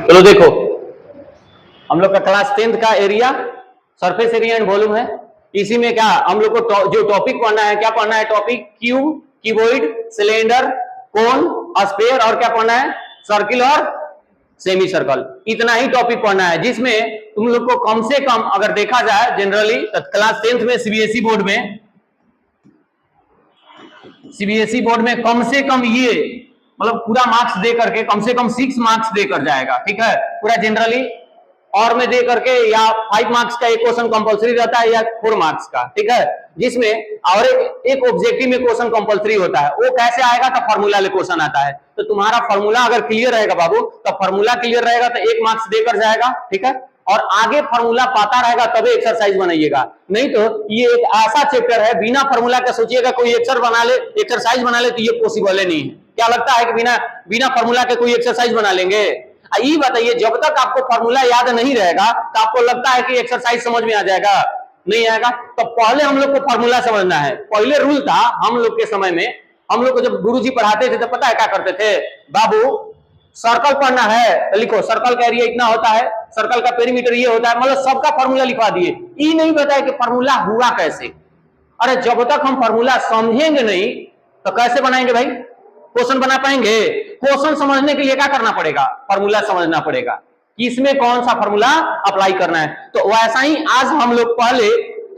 चलो देखो, हम लोग का क्लास 10th का area surface area and volume है। इसी में क्या हम लोग को जो टॉपिक पढ़ना है, क्या पढ़ना है? टॉपिक क्यूब, क्यूबॉइड, सिलेंडर, कोन, स्फीयर और क्या पढ़ना है? सर्किल और सेमी सर्कल। इतना ही टॉपिक पढ़ना है, जिसमें तुम लोग को कम से कम अगर देखा जाए जनरली तो क्लास 10th में सीबीएसई बोर्ड में कम से कम ये मतलब पूरा मार्क्स दे करके कम से कम 6 मार्क्स देकर जाएगा, ठीक है, पूरा जनरली। और में दे करके या 5 मार्क्स का एक क्वेश्चन कंपलसरी रहता है या 4 मार्क्स का, ठीक है, जिसमें और एक ऑब्जेक्टिव में क्वेश्चन कंपलसरी होता है। वो कैसे आएगा? तो फार्मूला ले क्वेश्चन आता है। तो तुम्हारा फार्मूला अगर क्लियर रहेगा बाबू, तो फार्मूला क्लियर रहेगा तो 1 मार्क्स देकर जाएगा, ठीक है। और आगे फार्मूला पाता रहेगा तभी एक्सरसाइज बनाइएगा, नहीं तो ये एक ऐसा चैप्टर है बिना फार्मूला का सोचिएगा कोई एक्सरसाइज बना ले तो ये पॉसिबल नहीं है। क्या लगता है कि बिना फार्मूला के कोई एक्सरसाइज बना लेंगे? ये बताइए, जब तक आपको फार्मूला याद नहीं रहेगा तो आपको लगता है कि एक्सरसाइज समझ में आ जाएगा? नहीं आएगा। तो पहले हम लोग को फार्मूला समझना है। पहले रूल था हम लोग के समय में, हम लोग को जब गुरुजी पढ़ाते थे तो पता है क्या करते थे? बाबू सर्कल पढ़ना है तो लिखो सर्कल का एरिया इतना होता है, सर्कल का पेरीमीटर ये होता है, मतलब सबका फार्मूला लिखवा दिए। ये नहीं बताया कि फार्मूला हुआ कैसे। अरे जब तक हम फार्मूला समझेंगे नहीं तो कैसे बनाएंगे भाई? क्वेश्चन बना पाएंगे? क्वेश्चन समझने के लिए क्या करना पड़ेगा? फार्मूला समझना पड़ेगा कि इसमें कौन सा फार्मूला अप्लाई करना है। तो वैसा ही आज हम लोग पहले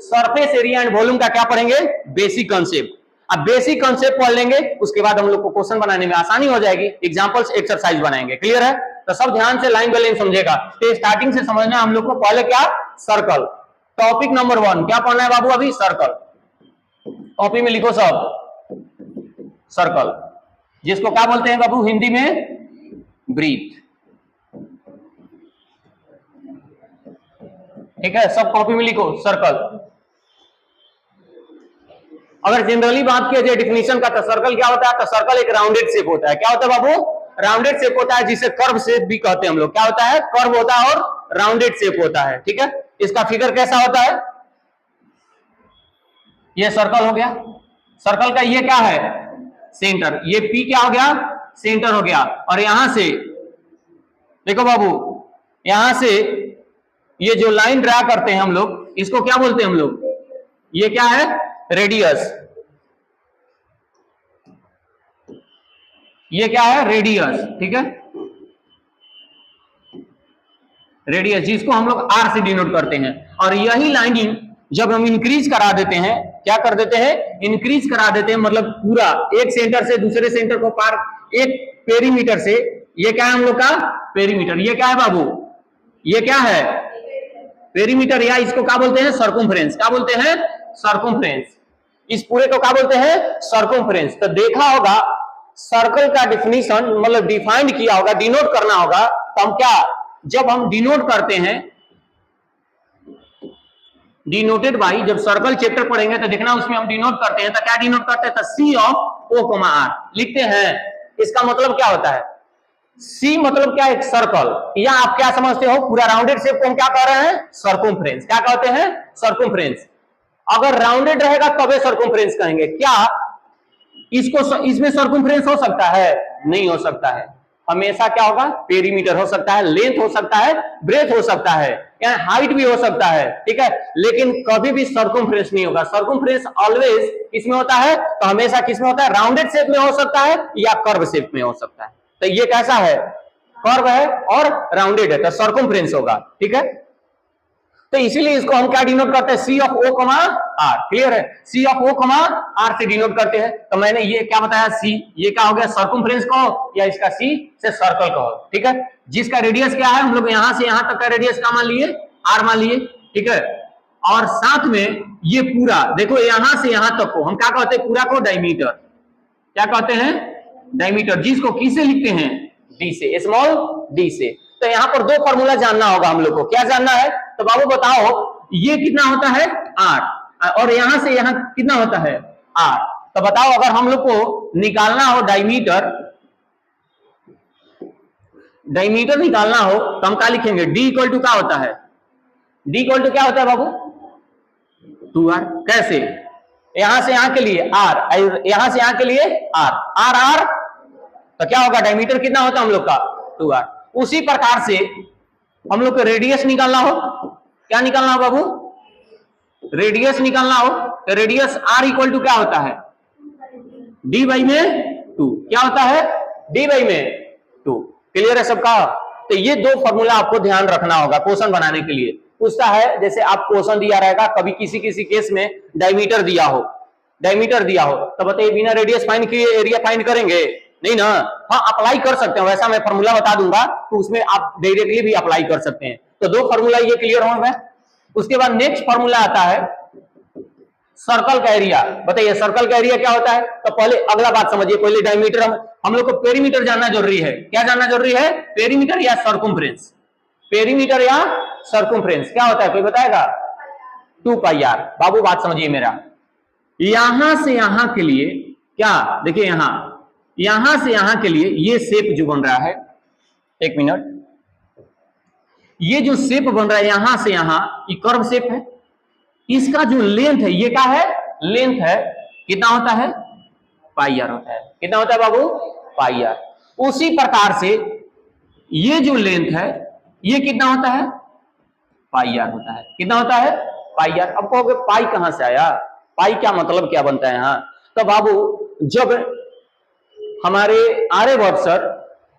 सरफेस एरिया एंड वॉल्यूम का क्या पढ़ेंगे? Basic concept. अब बेसिक कंसेप्ट पढ़ लेंगे, उसके बाद हम लोग को क्वेश्चन बनाने में आसानी हो जाएगी, एग्जांपल्स एक्सरसाइज बनाएंगे। क्लियर है? तो सब ध्यान से लाइन बाय लाइन समझेगा। तो स्टार्टिंग से समझना है हम लोग को। पहले क्या? सर्कल। टॉपिक नंबर 1 क्या पढ़ना है बाबू? अभी सर्कल। कॉपी में लिखो सब, सर्कल, जिसको क्या बोलते हैं बाबू हिंदी में? ब्रीथ। ठीक है, सब कॉपी में लिखो सर्कल। अगर जनरली बात किया जाए डिफिनीशन का तो सर्कल क्या होता है? तो सर्कल एक राउंडेड शेप होता है। क्या होता है बाबू? राउंडेड शेप होता है, जिसे कर्व शेप भी कहते हैं हम लोग। क्या होता है? कर्व होता है और राउंडेड शेप होता है, ठीक है। इसका फिगर कैसा होता है? ये सर्कल हो गया। सर्कल का ये क्या है? सेंटर। ये पी क्या हो गया? सेंटर हो गया। और यहां से देखो बाबू, यहां से ये जो लाइन ड्रा करते हैं हम लोग, इसको क्या बोलते हैं हम लोग? ये क्या है? रेडियस। ये क्या है? रेडियस, ठीक है, रेडियस, जिसको हम लोग आर से डिनोट करते हैं। और यही लाइनिंग जब हम इंक्रीज करा देते हैं, क्या कर देते हैं? इंक्रीज करा देते हैं, मतलब पूरा एक सेंटर से दूसरे सेंटर को पार एक पेरीमीटर से। ये क्या है हम लोग का? पेरीमीटर। ये क्या है बाबू? ये क्या है? पेरीमीटर, या इसको क्या बोलते हैं? सर्कमफ्रेंस। क्या बोलते हैं? सर्कमफ्रेंस। इस पूरे को क्या बोलते हैं? सर्कमफ्रेंस। तो देखा होगा सर्कल का डिफिनीशन, मतलब डिफाइंड किया होगा, डिनोट करना होगा। तो हम क्या, जब हम डिनोट करते हैं, डिनोटेड बाई, जब सर्कल चैप्टर पढ़ेंगे तो देखना उसमें हम डिनोट करते हैं। तो क्या डिनोट करते हैं? तो सी ऑफ ओ कोमा आर लिखते हैं। इसका मतलब क्या होता है? सी मतलब क्या? एक सर्कल। या आप क्या समझते हो? पूरा राउंडेड शेप को हम क्या कह रहे हैं? सर्कमफ्रेंस। क्या कहते हैं? सर्कमफ्रेंस। अगर राउंडेड रहेगा तबे सर्कमफ्रेंस कहेंगे। क्या इसमें सर्कमफ्रेंस हो सकता है? नहीं हो सकता है। हमेशा क्या होगा? पेरीमीटर हो सकता है, लेंथ हो सकता है, ब्रेथ हो सकता है, या हाइट भी हो सकता है, ठीक है, लेकिन कभी भी सर्कमफ्रेंस नहीं होगा। सर्कमफ्रेंस ऑलवेज किसमें होता है? तो हमेशा किसमें होता है? राउंडेड शेप में हो सकता है या कर्व शेप में हो सकता है। तो ये कैसा है? कर्व है और राउंडेड है, तो सर्कमफ्रेंस होगा, ठीक है। तो इसीलिए इसको हम क्या डिनोट करते हैं? सी ऑफ ओ कमा आर। क्लियर है? सी ऑफ ओ कमा आर से डिनोट करते हैं। तो मैंने ये क्या बताया? सी, ये क्या हो गया? सर्कमफ्रेंस कहो या इसका सी से सर्कल कहो, ठीक है। जिसका रेडियस क्या है? हम लोग यहां से यहां तक का रेडियस क्या मान लिए? आर मान लिए, ठीक है। और साथ में ये पूरा देखो, यहां से यहां तक को हम क्या कहते हैं? पूरा को डायमीटर। क्या कहते हैं? डायमीटर, जिसको किससे लिखते हैं? डी से, स्मॉल डी से। तो यहां पर 2 फॉर्मूला जानना होगा हम लोग को। क्या जानना है? तो बाबू बताओ, ये कितना होता है? आर। और यहां से यहां कितना होता है? आर। तो बताओ, अगर हम लोग को निकालना हो डायमीटर निकालना हो तो हम क्या लिखेंगे? डी इक्वल टू क्या होता है? डी इक्वल टू क्या होता है बाबू? 2r। कैसे? यहां से यहां के लिए आर, यहां से यहां के लिए आर, आर आर, तो क्या होगा? डायमीटर कितना होता है हम लोग का? 2r। उसी प्रकार से हम लोग को रेडियस निकालना हो, क्या निकालना हो बाबू, रेडियस निकालना हो, तो रेडियस r इक्वल टू क्या होता है, डी बाई में 2, क्या होता है, डी बाई में 2। क्लियर है सबका। तो ये दो फॉर्मूला आपको ध्यान रखना होगा क्वेश्चन बनाने के लिए। पूछता है जैसे आप क्वेश्चन दिया रहेगा, कभी किसी किसी केस में डायमीटर दिया हो, डायमीटर दिया हो, तो बताइए बिना रेडियस फाइंड किए एरिया फाइंड करेंगे, नहीं ना। हाँ अप्लाई कर सकते हैं, वैसा मैं फॉर्मूला बता दूंगा तो उसमें आप डायरेक्टली भी अप्लाई कर सकते हैं। तो दो फॉर्मूला ये क्लियर हो गए। उसके बाद नेक्स्ट फॉर्मूला आता है सर्कल का एरिया। बताइए सर्कल का एरिया क्या होता है। तो पहले अगला बात समझिए, पहले डायमीटर हम लोग को पेरीमीटर जानना जरूरी है। क्या जानना जरूरी है, पेरीमीटर या सर्कमफ्रेंस, पेरीमीटर या सर्कमफ्रेंस क्या होता है कोई बताएगा, 2 पाई आर। बाबू बात समझिए मेरा, यहां से यहां के लिए क्या, देखिए यहां से यहां के लिए ये शेप जो बन रहा है, एक मिनट, ये जो शेप बन रहा है यहां से यहां, ये कर्व शेप है, इसका जो लेंथ है ये क्या है, लेंथ है, कितना होता है, पाई आर होता है। कितना होता है बाबू, पाई आर। उसी प्रकार से ये जो लेंथ है ये कितना होता है, पाई आर होता है। कितना होता है, पाई आर। अब कहोगे पाई कहां से आया, पाई क्या मतलब क्या बनता है यहाँ। तो बाबू जब हमारे आर्यभट्ट सर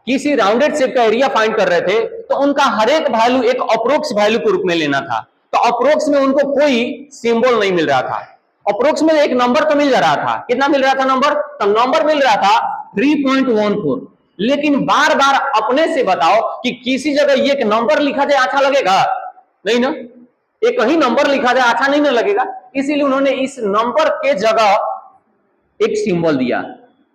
किसी राउंडेड शेप का एरिया फाइंड कर रहे थे तो उनका हर एक वैल्यू एक अप्रोक्स वैल्यू के रूप में लेना था। तो अप्रोक्स में उनको कोई सिंबल नहीं मिल रहा था, अप्रोक्स में एक नंबर तो मिल रहा था। कितना मिल रहा था नंबर, तो नंबर मिल रहा था 3.14। लेकिन बार बार अपने से बताओ कि किसी जगह ये एक नंबर लिखा जाए अच्छा लगेगा, नहीं ना, एक ही नंबर लिखा जाए अच्छा नहीं ना लगेगा। इसीलिए उन्होंने इस नंबर के जगह एक सिंबल दिया।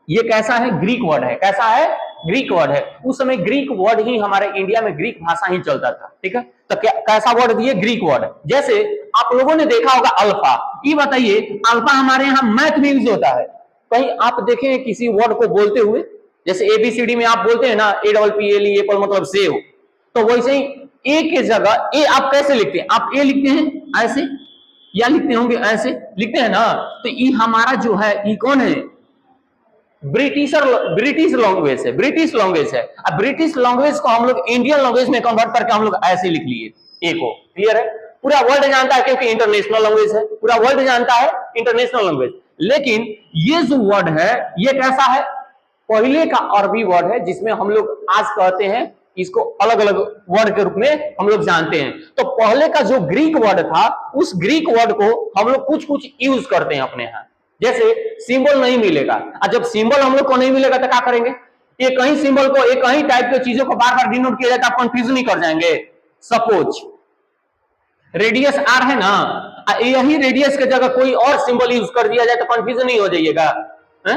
ये कैसा है, ग्रीक वर्ड है। कैसा है, ग्रीक वर्ड है। उस समय ग्रीक वर्ड ही हमारे इंडिया में ग्रीक भाषा ही चलता था, ठीक है। तो कैसा वर्ड दिए, ग्रीक वर्ड। जैसे आप लोगों ने देखा होगा अल्फा, ये बताइए अल्फा हमारे यहाँ मैथ में यूज होता है, कहीं आप देखें किसी वर्ड को बोलते हुए, जैसे एबीसीडी में आप बोलते हैं ना, APPLE एप्पल मतलब सेव, तो वैसे ही ए के जगह ए आप कैसे लिखते हैं, आप ए लिखते हैं ऐसे या लिखते होंगे ऐसे, लिखते हैं ना। तो ये हमारा जो है ये कौन है, ब्रिटिश लैंग्वेज है, ब्रिटिश लैंग्वेज है। अब ब्रिटिश लैंग्वेज को हम लोग इंडियन लैंग्वेज में कन्वर्ट करके हम लोग ऐसे लिख लिए ए को। क्लियर है, पूरा वर्ल्ड जानता है क्योंकि इंटरनेशनल लैंग्वेज है, पूरा वर्ल्ड जानता है इंटरनेशनल लैंग्वेज। लेकिन ये जो वर्ड है ये कैसा है, पहले का अरबी वर्ड है, जिसमें हम लोग आज कहते हैं इसको अलग अलग वर्ड के रूप में हम लोग जानते हैं। तो पहले का जो ग्रीक वर्ड था, उस ग्रीक वर्ड को हम लोग कुछ कुछ यूज करते हैं अपने यहाँ। जैसे सिंबल नहीं मिलेगा, और जब सिंबल हम लोग को नहीं मिलेगा तो क्या करेंगे, एक ही सिंबल को एक ही टाइप के चीजों को बार बार डिनोट किया जाता है, आप कंफ्यूज नहीं कर जाएंगे। सपोज रेडियस आर है ना, यही रेडियस के जगह कोई और सिंबल यूज कर दिया जाए तो कंफ्यूजन नहीं हो जाइएगा, है?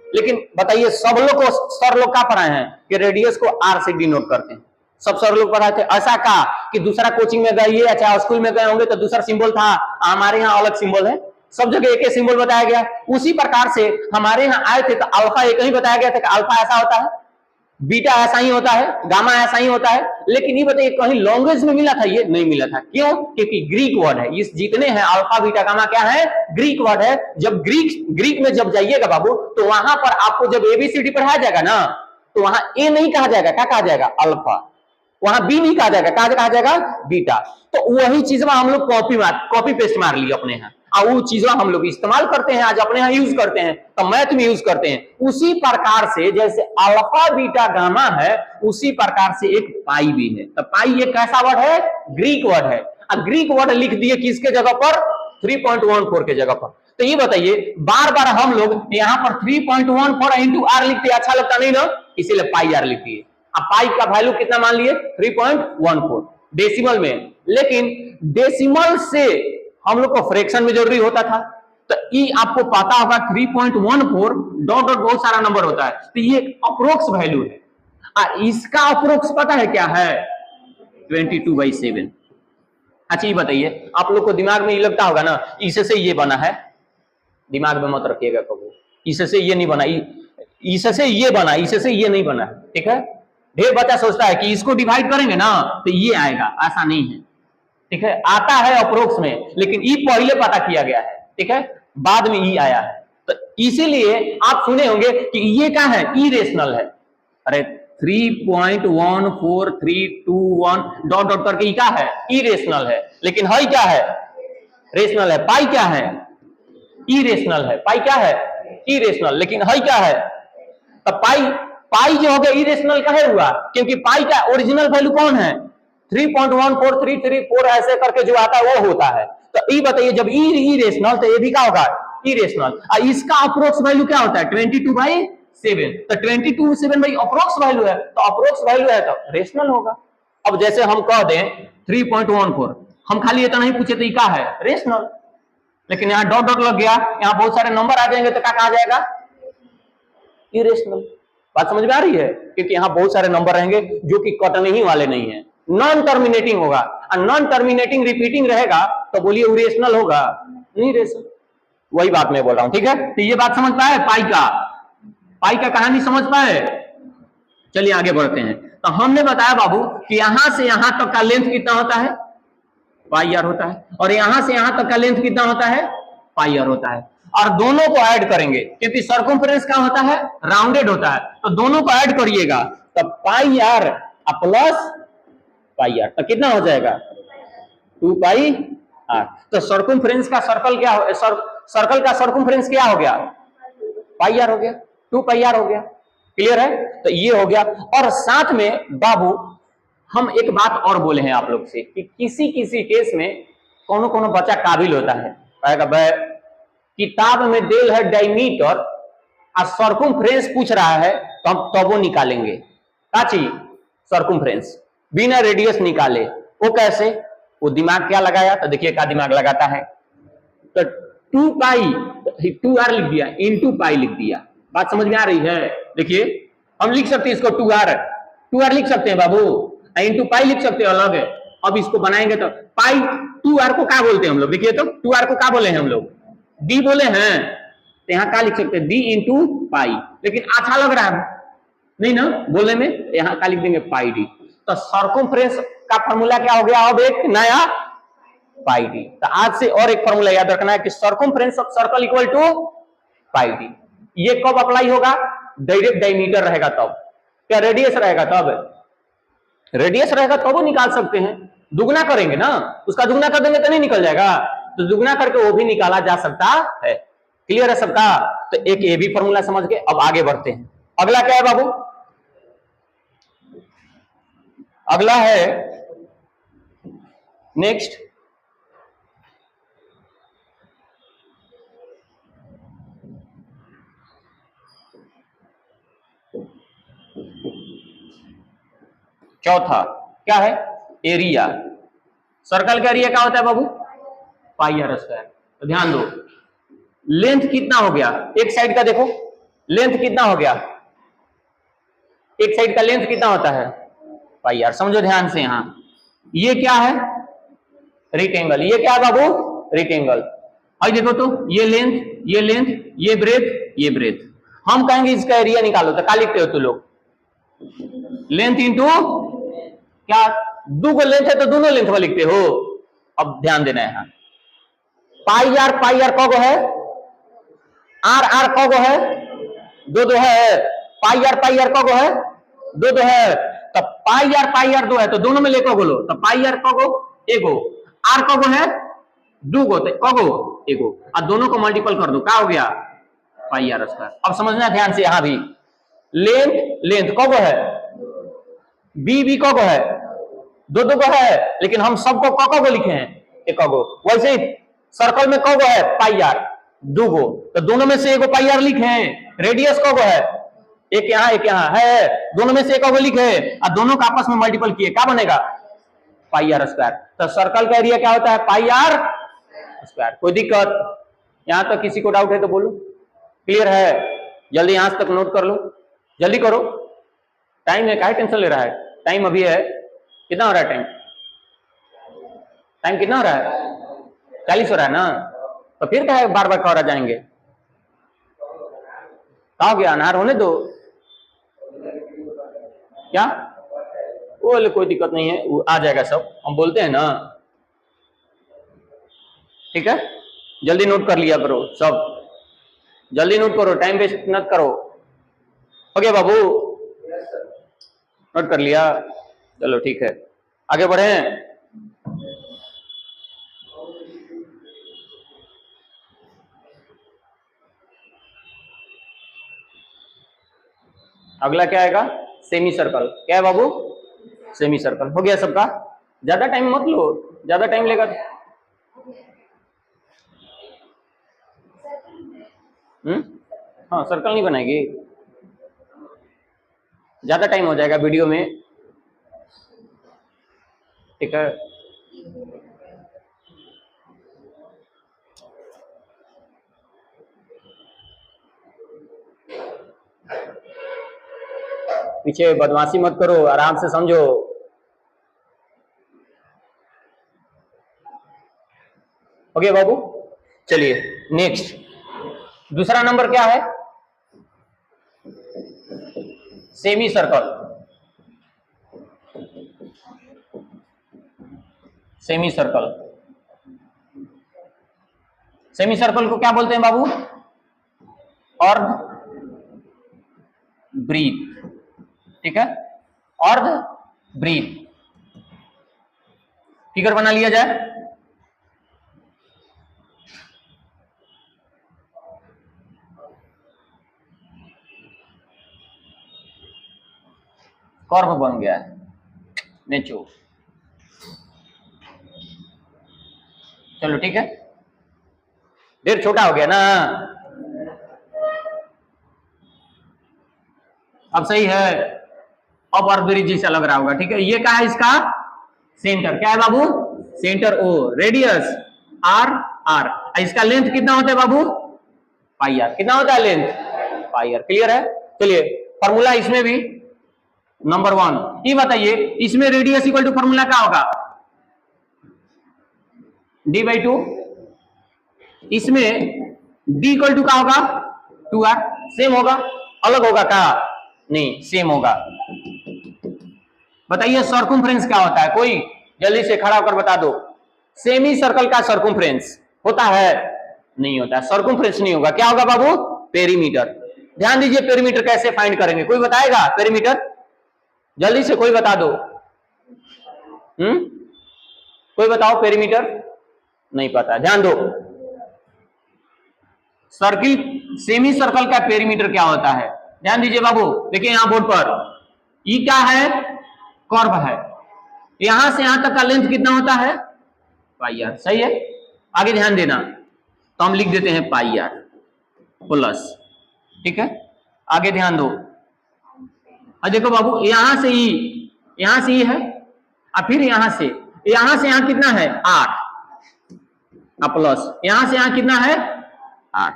लेकिन बताइए सब लोग को सर लोग क्या पढ़ाए हैं कि रेडियस को आर से डिनोट करते हैं, सब सर लोग पढ़ाए थे। ऐसा कहा कि दूसरा कोचिंग में गए, अच्छा स्कूल में गए होंगे तो दूसरा सिंबल था, हमारे यहाँ अलग सिंबल है, सब जगह एक ही सिंबल बताया गया। उसी प्रकार से हमारे यहाँ आए थे तो अल्फा एक ही बताया गया था कि अल्फा ऐसा होता है, बीटा ऐसा ही होता है, गामा ऐसा ही होता है। लेकिन ये बताइए कहीं लैंग्वेज में मिला था, ये नहीं मिला था। क्यों, क्योंकि ग्रीक वर्ड है, इस जितने हैं अल्फा बीटा गामा क्या है, ग्रीक वर्ड है। जब ग्रीक में जब जाइएगा बाबू तो वहां पर आपको जब एबीसीडी पढ़ाया जाएगा ना, तो वहां ए नहीं कहा जाएगा, क्या कहा जाएगा, अल्फा। वहां बी नहीं कहा जाएगा, कहा जाएगा बीटा। तो वही चीज हम लोग कॉपी पेस्ट मार लिए अपने यहाँ, और वो चीजें हम लोग इस्तेमाल करते हैं, आज अपने यहाँ यूज करते हैं, तो मैथ में यूज करते हैं। उसी प्रकार से जैसे अल्फा बीटा गामा है, उसी प्रकार से एक पाई भी है। तो पाई एक कैसा वर्ड है, ग्रीक वर्ड है। अब ग्रीक वर्ड लिख दिए किसके जगह पर, 3.14 के जगह पर। तो ये बताइए बार बार हम लोग यहाँ पर 3.14 इंटू आर लिखते, अच्छा लगता नहीं ना, इसीलिए पाई आर लिखती है। अब पाई का वैल्यू कितना मान लिए, 3.14 डेसिमल में। लेकिन डेसिमल से हम लोग को फ्रैक्शन में जरूरी होता था, तो ये आपको पता होगा 3.14 डॉट डॉट बहुत सारा नंबर होता है, तो ये अप्रोक्स वैल्यू है। और इसका अप्रोक्स पता है क्या है, 22/7। अच्छा ये बताइए आप लोग को दिमाग में ये लगता होगा ना, इससे ये बना है, दिमाग में मत रखिएगा कभी, इससे ये नहीं बना, इससे ये बना, इससे ये नहीं बना, ठीक है। ढेर बच्चा सोचता है कि इसको डिवाइड करेंगे ना तो ये आएगा, ऐसा नहीं है, ठीक है। आता है अप्रोक्स में, लेकिन ई पहले पता किया गया है, ठीक है, बाद में ई आया है। तो इसीलिए आप सुने होंगे कि ये क्या है, इरेशनल है। अरे 3.14321 डॉट डॉट करके क्या है, इरेशनल है, लेकिन है क्या है, रेशनल है। पाई क्या है, इरेशनल है। पाई क्या है, इरेशनल, लेकिन है क्या है, तो पाई पाई जो हो गया इरेशनल काहे हुआ, क्योंकि पाई का ओरिजिनल वैल्यू कौन है, 3.14334 ऐसे करके जो आता है वो होता है। तो ये बताइए जब इरेशनल तो ये भी क्या होगा, इरेशनल। इसका अप्रोक्स वैल्यू क्या होता है, 22/7। तो 22/7 भाई अप्रोक्स वैल्यू है, तो अप्रोक्स वैल्यू है तो रेशनल होगा। अब जैसे हम कह दें 3.14, हम खाली इतना ही पूछे तो क्या है, रेशनल, लेकिन यहाँ डॉट डॉट लग गया, यहाँ बहुत सारे नंबर आ जाएंगे तो क्या कहा जाएगा, इरेशनल। बात समझ में आ रही है, क्योंकि यहाँ बहुत सारे नंबर रहेंगे जो कि कटने ही वाले नहीं है, नॉन टर्मिनेटिंग होगा, और नॉन टर्मिनेटिंग रिपीटिंग रहेगा तो बोलिए इरेशनल होगा, नहीं रेशनल। वही बात मैं बोल रहा हूं, ठीक है। तो ये बात समझ पाए, पाई का कहानी समझ पाए। चलिए आगे बढ़ते हैं। तो हमने बताया बाबू कि यहां से यहां तक का लेंथ कितना होता है, पाई आर होता है, और यहां से यहां तक का लेंथ कितना होता है, पाई आर होता है। और दोनों को ऐड करेंगे क्योंकि सर्कमफ्रेंस क्या होता है, राउंडेड होता है, तो दोनों को ऐड करिएगा तब पाई आर प्लस पाई आर, तो कितना हो जाएगा 2 पाई आर। तो सर्कमफ्रेंस का सर्कल क्या हो, सर्कल का सर्कमफ्रेंस क्या हो गया, पाई आर हो गया, 2 पाई आर हो गया। क्लियर है, तो ये हो गया। और साथ में बाबू हम एक बात और बोले हैं आप लोग से कि किसी किसी केस में कोनो कोनो बच्चा काबिल होता है, कहेगा भाई किताब में देल है डायमीटर और सर्कमफ्रेंस पूछ रहा है तो हम तब वो निकालेंगे, क्या चीज, सर्कमफ्रेंस, बिना रेडियस निकाले। वो कैसे, वो दिमाग क्या लगाया, तो देखिए क्या दिमाग लगाता है, तो 2 पाई 2 आर लिख दिया, इनटू पाई लिख दिया। बात समझ में आ रही है, देखिए हम लिख सकते हैं इसको 2 आर लिख सकते हैं बाबू, इनटू पाई लिख सकते हैं अलग है। अब इसको बनाएंगे तो पाई 2 आर को क्या बोलते हैं हम लोग, देखिए तो 2 आर को क्या बोले हैं हम लोग, डी बोले हैं, तो यहाँ क्या लिख सकते हैं, डी इंटू पाई, लेकिन अच्छा लग रहा है नहीं ना बोलने में, यहाँ क्या लिख देंगे, पाई डी। तो सर्कमफ्रेंस का फॉर्मूला क्या हो गया, अब एक नया पाई डी। तो आज से और एक फॉर्मूला याद रखना है कि circumference of circle equal to pi D. ये कब अप्लाई होगा, डायरेक्ट डायमीटर रहेगा तब, क्या रेडियस रहेगा तब, रेडियस रहेगा तब वो निकाल सकते हैं। दुगना करेंगे ना, उसका दुगना कर देंगे तो नहीं निकल जाएगा, तो दुगना करके वो भी निकाला जा सकता है। क्लियर है सबका, तो एक ये भी फॉर्मूला समझ के अब आगे बढ़ते हैं। अगला क्या है बाबू, अगला है नेक्स्ट चौथा क्या है, एरिया। सर्कल का एरिया क्या होता है बाबू, पाई आर स्क्वायर। तो ध्यान दो, लेंथ कितना हो गया, एक साइड का देखो लेंथ कितना हो गया, एक साइड का लेंथ कितना होता है, पाई आर। समझो ध्यान से, यहां ये क्या है, रेक्टेंगल, ये क्या है बाबू, रेक्टेंगल। और देखो तो ये लेंथ, ये लेंथ, ये ब्रेथ, ये ब्रेथ। हम कहेंगे इसका एरिया निकालो, तो क्या लिखते हो तुम लोग, लेंथ इंटू क्या, दो लेंथ है तो दोनों लेंथ में लिखते हो। अब ध्यान देना है, यहां पाई आर कगो है, आर कगो है, दो है, पाई आर कगो है, दो है। तो पाई आर 2 है तो दोनों में लेको बोलो, तो पाई आर कगो एगो, आर कगो है 2 गो, तो कगो एगो, और दोनों को मल्टीपल कर दो, क्या हो गया, पाई आर स्क्वायर। अब समझना ध्यान से, यहां भी लेंथ कगो है, बी कगो है, दो को है, लेकिन हम सबको कगो लिखे हैं, एक कगो। वैसे ही सर्कल में कगो है, पाई आर 2 गो, तो दोनों में से एगो पाई आर लिखे हैं। रेडियस कगो है, एक यहाँ है, दोनों में से एक लिखे और दोनों का आपस में मल्टीपल किए, क्या बनेगा, पाई आर स्क्वायर। तो सर्कल का एरिया क्या होता है, पाई आर स्क्वायर। कोई दिक्कत, यहां तक किसी को डाउट है तो बोलो, क्लियर है, जल्दी यहां तक नोट कर लो, जल्दी करो, टाइम है, काहे टेंशन ले रहा है, टाइम अभी है, कितना हो रहा है टाइम, टाइम कितना हो रहा है, 40 हो रहा है ना, तो फिर क्या है बार बार कह जाएंगे, क्या हो गया, अनार होने दो, क्या बोले, कोई दिक्कत नहीं है, वो आ जाएगा सब, हम बोलते हैं ना, ठीक है। जल्दी नोट कर लिया करो सब, जल्दी नोट करो, टाइम वेस्ट मत करो। हो गया बाबू, नोट कर लिया? चलो ठीक है, आगे बढ़े। अगला क्या आएगा? Semi circle. क्या है बाबू? Semi circle. हो गया सबका? ज्यादा टाइम मत लो, ज्यादा टाइम लेगा तो हाँ, सर्कल नहीं बनाएगी, ज्यादा टाइम हो जाएगा वीडियो में, ठीक है। पीछे बदमाशी मत करो, आराम से समझो। ओके बाबू, चलिए नेक्स्ट। दूसरा नंबर क्या है? Semi circle. Semi circle, semi circle को क्या बोलते हैं बाबू? अर्ध वृत्त, ठीक है, अर्ध वृत्त। फिगर बना लिया जाए। कर्व बन गया है, नेचो। चलो ठीक है, ढेर छोटा हो गया ना, अब सही है। अब अर्धवृत्त जैसा लग रहा होगा, ठीक है। ये क्या है इसका? सेंटर। क्या है बाबू? Centre O, radius R R. इसका लेंथ कितना होता है बाबू? पाई आर। कितना होता है लेंथ? Pi are. क्लियर है? चलिए फॉर्मूला इसमें भी नंबर 1। ये बताइए इसमें रेडियस इक्वल टू फॉर्मूला क्या होगा? d/2। इसमें d इक्वल टू क्या होगा? 2r। सेम होगा? अलग होगा क्या? नहीं, सेम होगा। बताइए सर्कमफ्रेंस क्या होता है? कोई जल्दी से खड़ा होकर बता दो। सेमी सर्कल का सर्कमफ्रेंस होता है? नहीं होता है। सर्कमफ्रेंस नहीं होगा, क्या होगा बाबू? पेरीमीटर। ध्यान दीजिए, पेरीमीटर कैसे फाइंड करेंगे? कोई बताएगा पेरीमीटर? जल्दी से कोई बता दो। कोई बताओ पेरीमीटर? नहीं पता, ध्यान दो। सर्किल, सेमी सर्कल का पेरीमीटर क्या होता है? ध्यान दीजिए बाबू, देखिए यहां बोर्ड पर ई क्या है? कर्व है। यहां से यहां तक का लेंथ कितना होता है? पाई आर। सही है, आगे ध्यान देना। तो हम लिख देते हैं पाई आर प्लस, ठीक है। आगे ध्यान दो। और देखो बाबू, यहां से ई है, और फिर यहां से यहां कितना है? 8 प्लस यहां से यहां कितना है? 8।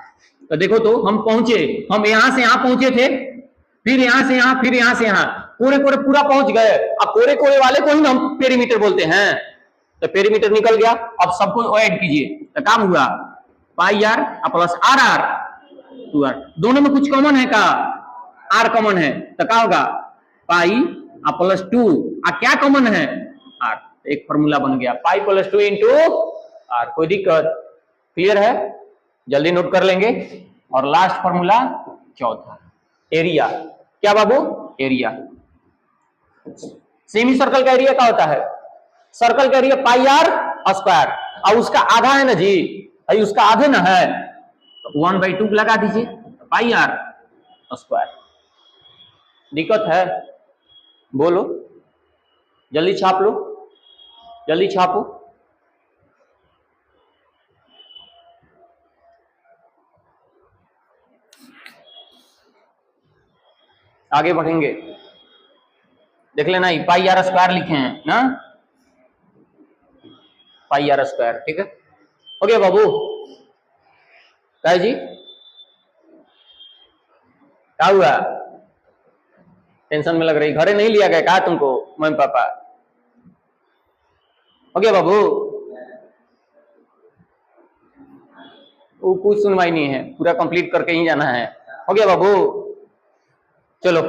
तो देखो, तो हम यहां से यहां पहुंचे थे, फिर यहां से यहां, फिर यहां से यहां, कोरे कोरे पूरा पहुंच गए। अब कोरे कोरे वाले को ही हम पेरीमीटर बोलते हैं। तो पेरीमीटर निकल गया। अब सबको ऐड कीजिए तो काम हुआ pi R plus R R 2r। दोनों में कुछ कॉमन है का? आर कॉमन है, तो क्या होगा? Pi plus 2। क्या कॉमन है? आर। एक फॉर्मूला बन गया, पाई प्लस 2 इंटू आर। कोई दिक्कत? क्लियर है? जल्दी नोट कर लेंगे। और लास्ट फॉर्मूला चौथा, एरिया। क्या बाबू? एरिया। सेमी सर्कल का एरिया क्या होता है? सर्कल का एरिया पाई आर स्क्वायर, और उसका आधा है ना जी, अरे उसका आधे ना है, तो 1/2 लगा दीजिए, पाई आर स्क्वायर। दिक्कत है? बोलो, जल्दी छाप लो, जल्दी छापो। आगे बढ़ेंगे, देख लेना, पाई आर स्क्वायर लिखे हैं ना, पाई आर स्क्वायर, ठीक है। हो गया बाबू? क्या जी? क्या हुआ? टेंशन में लग रही, घरे नहीं लिया गया कहा तुमको मम्मी पापा? हो गया बाबू? वो कुछ सुनवाई नहीं है, पूरा कंप्लीट करके ही जाना है। हो गया बाबू? चलो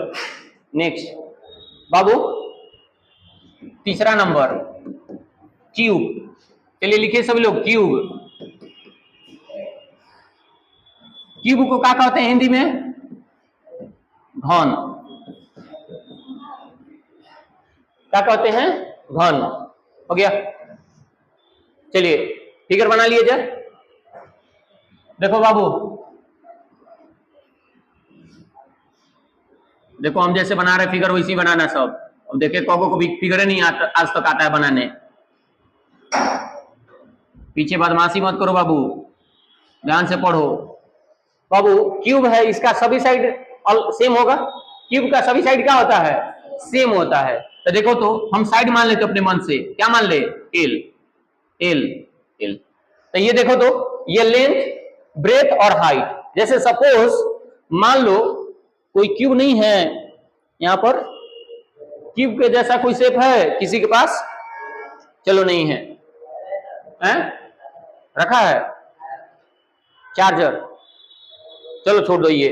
नेक्स्ट बाबू, तीसरा नंबर क्यूब। चलिए लिखिए सभी लोग, क्यूब। क्यूब को क्या कहते हैं हिंदी में? घन। क्या कहते हैं, घन। हो गया। चलिए फिगर बना लिए जाए। देखो बाबू, देखो हम जैसे बना रहे फिगर वैसी बनाना सब। अब देखिए कोको को भी फिगर नहीं आता आज तक आता है बनाने। पीछे बदमाशी मत करो बाबू, ध्यान से पढ़ो। बाबू क्यूब है, इसका सभी साइड सेम होगा। क्यूब का सभी साइड क्या होता है, सेम होता है। तो देखो तो हम साइड मान लेते अपने मन से, क्या मान ले, एल एल एल। तो ये देखो तो ये लेंथ, ब्रेथ और हाइट। जैसे सपोज मान लो कोई क्यूब नहीं है यहां पर, क्यूब के जैसा कोई शेप है किसी के पास, चलो नहीं है, हैं? रखा है चार्जर, चलो छोड़ दो ये।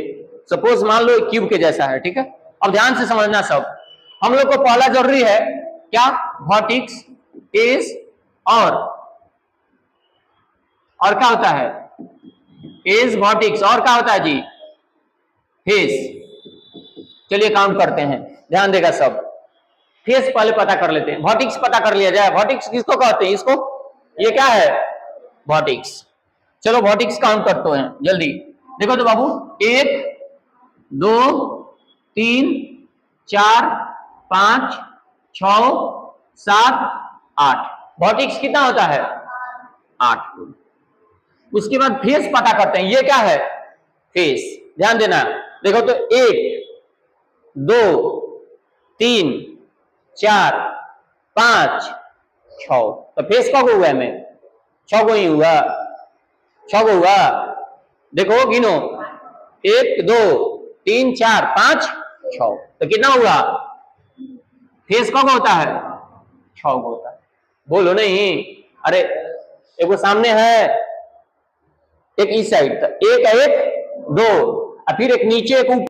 सपोज मान लो क्यूब के जैसा है, ठीक है। अब ध्यान से समझना सब। हम लोग को पहला जरूरी है क्या, वर्टेक्स, एज और क्या होता है, एज, वर्टेक्स और क्या होता है जी, फेस। चलिए काउंट करते हैं, ध्यान देगा सब। फेस पहले पता कर लेते हैं, वर्टेक्स पता कर लिया जाए। वर्टेक्स किसको कहते हैं, इसको, ये क्या है, वर्टेक्स। चलो वर्टेक्स काउंट करते हैं जल्दी। देखो तो बाबू 1 2 3 4 5 6 7 8। वर्टेक्स कितना होता है, 8। उसके बाद फेस पता करते हैं, ये क्या है, फेस। ध्यान देना, देखो तो 1 2 3 4 5 6। तो फेस कब हुआ है, में 6 को ही हुआ, 6 को हुआ। देखो गिनो, 1 2 3 4 5 6। तो कितना हुआ, फेस कब होता है, 6 को होता है। बोलो नहीं, अरे एक वो सामने है, एक इस साइड, तो 1 1 2 और फिर एक नीचे एक ऊपर।